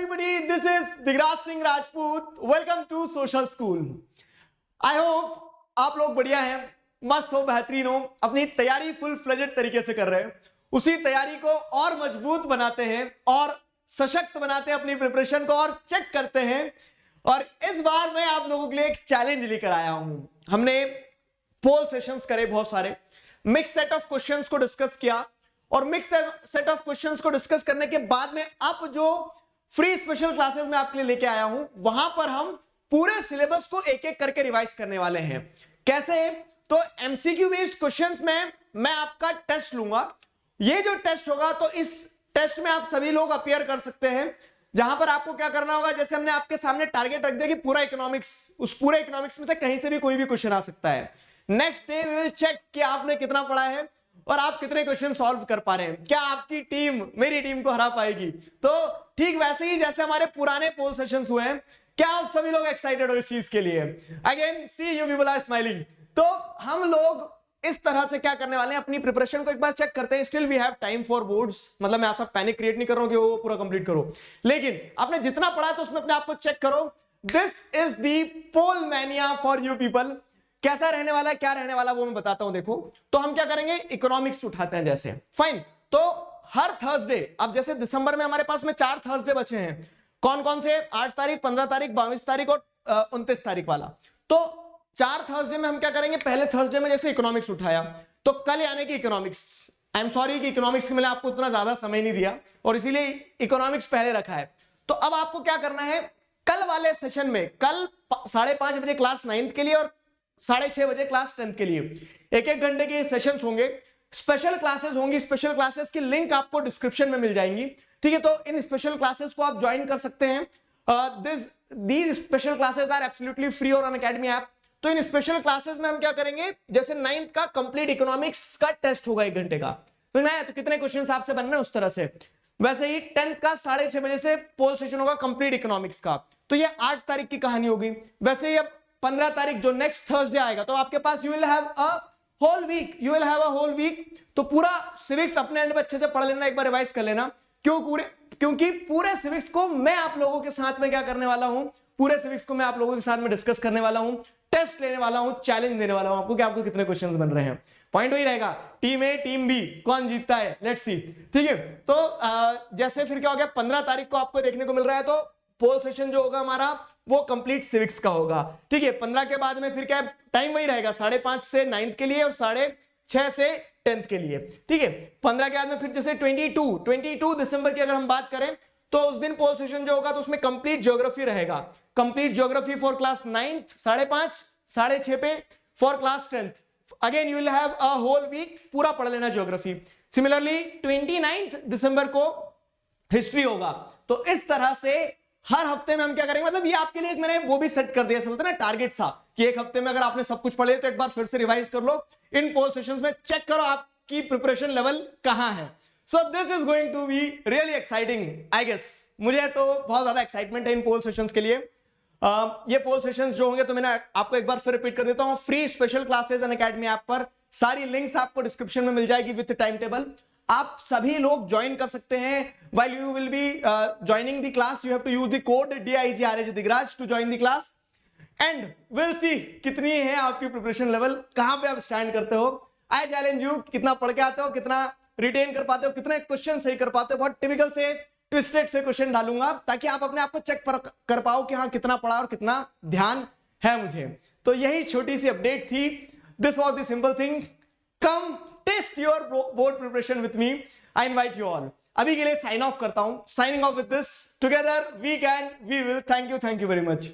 everybody, this is Digraj Singh Rajput. Welcome to social school. I hope आप लोग बढ़िया हैं, मस्त हो, बेहतरीन हो, अपनी तैयारी फुल फ्लेजेड तरीके से कर रहे हैं. उसी तैयारी को और मजबूत बनाते हैं और सशक्त बनाते हैं, अपनी प्रिपरेशन को और चेक करते हैं. और इस बार मैं आप लोगों के लिए एक चैलेंज लेकर आया हूं. हमने पोल सेशंस करे, बहुत सारे मिक्स सेट ऑफ क्वेश्चंस को डिस्कस किया और मिक्स सेट ऑफ क्वेश्चंस को डिस्कस करने के बाद में अब जो फ्री स्पेशल क्लासेस में आपके लिए लेके आया हूं, वहां पर हम पूरे सिलेबस को एक एक करके रिवाइज करने वाले हैं. कैसे? तो एमसीक्यू बेस्ड क्वेश्चंस में मैं आपका टेस्ट लूंगा. ये जो टेस्ट होगा, तो इस टेस्ट में आप सभी लोग अपीयर कर सकते हैं, जहां पर आपको क्या करना होगा, जैसे हमने आपके सामने टारगेट रख दिया कि पूरा इकोनॉमिक्स, उस पूरे इकोनॉमिक्स में से कहीं से भी कोई भी क्वेश्चन आ सकता है. Next day we will check कि आपने कितना पढ़ा है और आप कितने क्वेश्चन सॉल्व कर पा रहे हैं. क्या आपकी टीम मेरी टीम को हरा पाएगी? तो ठीक वैसे ही जैसे हमारे पुराने पोल सेशंस हुए हैं, क्या आप सभी लोग एक्साइटेड हो इस चीज के लिए? Again see you people are smiling. तो हम लोग इस तरह से क्या करने वाले हैं, अपनी प्रिपरेशन को एक बार चेक करते हैं. Still we have time for boards. मतलब मैं ऐसा पैनिक क्रिएट नहीं कर रहा हूं कि वो पूरा कंप्लीट करो, लेकिन आपने जितना पढ़ा है तो उसमें अपने आप को चेक करो. This is the poll mania for you people. कैसा रहने वाला है, क्या रहने वाला, वो मैं बताता हूं. देखो, तो हम क्या करेंगे, इकोनॉमिक्स उठाते हैं जैसे. फाइन. तो हर थर्सडे, अब जैसे दिसंबर में हमारे पास में 4 थर्सडे बचे हैं. कौन कौन से? 8 तारीख, 15 तारीख, 22 तारीख और 29 तारीख वाला. तो 4 थर्सडे में हम क्या करेंगे, पहले थर्सडे में जैसे इकोनॉमिक्स उठाया, तो कल यानी कि इकोनॉमिक्स. आई एम सॉरी कि इकोनॉमिक्स के मैंने आपको उतना ज्यादा समय नहीं दिया और इसीलिए इकोनॉमिक्स पहले रखा है. तो अब आपको क्या करना है, कल वाले सेशन में, कल 5:30 बजे क्लास 9th के लिए और 6:30 बजे क्लास 10th के लिए 1-1 घंटे के सेशंस होंगे. स्पेशल क्लासेस होंगी. स्पेशल क्लासेस की लिंक आपको डिस्क्रिप्शन में मिल जाएंगी. ठीक है, तो इन स्पेशल क्लासेस को आप ज्वाइन कर सकते हैं. These special classes are absolutely free और अनअकैडमी ऐप. तो इन स्पेशल क्लासेस में हम क्या करेंगे, जैसे 9th का कंप्लीट इकोनॉमिक्स का टेस्ट होगा 1 घंटे का, तो कितने क्वेश्चन आपसे बन रहे हैं उस तरह से. वैसे ही 10th का 6:30 बजे से पोल सेशन होगा कंप्लीट इकोनॉमिक्स का. तो ये 8 तारीख की कहानी होगी. वैसे ही अब 15 तारीख जो नेक्स्ट थर्सडे आएगा, तो आपके पास you will have a whole week. तो पूरा सिविक्स अपने एंड पे अच्छे से पढ़ लेना, एक बार रिवाइज कर लेना. क्योंकि पूरे सिविक्स को मैं आप लोगों के साथ में क्या करने वाला हूं, पूरे सिविक्स को मैं आप लोगों के साथ में डिस्कस करने वाला हूं, टेस्ट लेने वाला हूं, चैलेंज देने वाला हूं आपको कि आपको कितने क्वेश्चंस बन रहे हैं. पॉइंट वही रहेगा, टीम ए टीम बी, कौन जीतता है, लेट्स सी. ठीक है, तो जैसे फिर क्या हो गया, 15 तारीख को आपको देखने को मिल रहा है, तो पोल सेशन जो होगा हमारा वो कंप्लीट सिविक्स का होगा. ठीक है, 15 के बाद में फिर क्या टाइम वही रहेगा, 5:30 से 9th के लिए और 6:30 से 10th के लिए. ठीक है, 15 के बाद में फिर जैसे 22 दिसंबर की अगर हम बात करें, तो उस दिन पोल सेशन जो होगा तो उसमें कंप्लीट ज्योग्राफी रहेगा. Complete geography for class 9th 5:30, 6:30 पे for class 10th. Again you will have a whole week, पूरा पढ़ लेना ज्योग्राफी. सिमिलरली 29 दिसंबर को हिस्ट्री होगा. तो इस तरह से हर हफ्ते में हम क्या करेंगे, मतलब ये आपके लिए एक मैंने वो भी सेट कर दिया, समझते ना, टारगेट सा, कि एक हफ्ते में अगर आपने सब कुछ पढ़ लिया तो एक बार फिर से रिवाइज कर लो. इन पोल सेशंस में चेक करो आपकी प्रिपरेशन लेवल कहां है. So this is going to be really exciting, I guess. मुझे तो बहुत ज्यादा एक्साइटमेंट है इन पोल सेशंस के लिए. ये पोल सेशंस जो होंगे, तो मैंने आपको एक बार फिर रिपीट कर देता हूं, free special classes Unacademy app पर. सारी लिंक्स आपको डिस्क्रिप्शन में मिल जाएगी विद टाइम टेबल. आप सभी लोग ज्वाइन कर सकते हैं. while you will be joining the class, you have to use the code DIGRAJ Digraj to join the class, and we'll see कितनी है आपकी प्रिपरेशन लेवल, कहां पे आप स्टैंड करते हो. आई चैलेंज यू, कितना पढ़ के आते हो, कितना रिटेन कर पाते हो, कितने क्वेश्चन सही कर पाते हो. बहुत टिपिकल से ट्विस्टेड से क्वेश्चन डालूंगा ताकि आप अपने आप को चेक कर पाओ कि हाँ कितना पढ़ा और कितना ध्यान है मुझे. तो यही छोटी सी अपडेट थी. This was the simple thing. Come test your board preparation with me. I invite you all. अभी के लिए साइन ऑफ करता हूं. Signing off with this, together we can, we will. Thank you very much.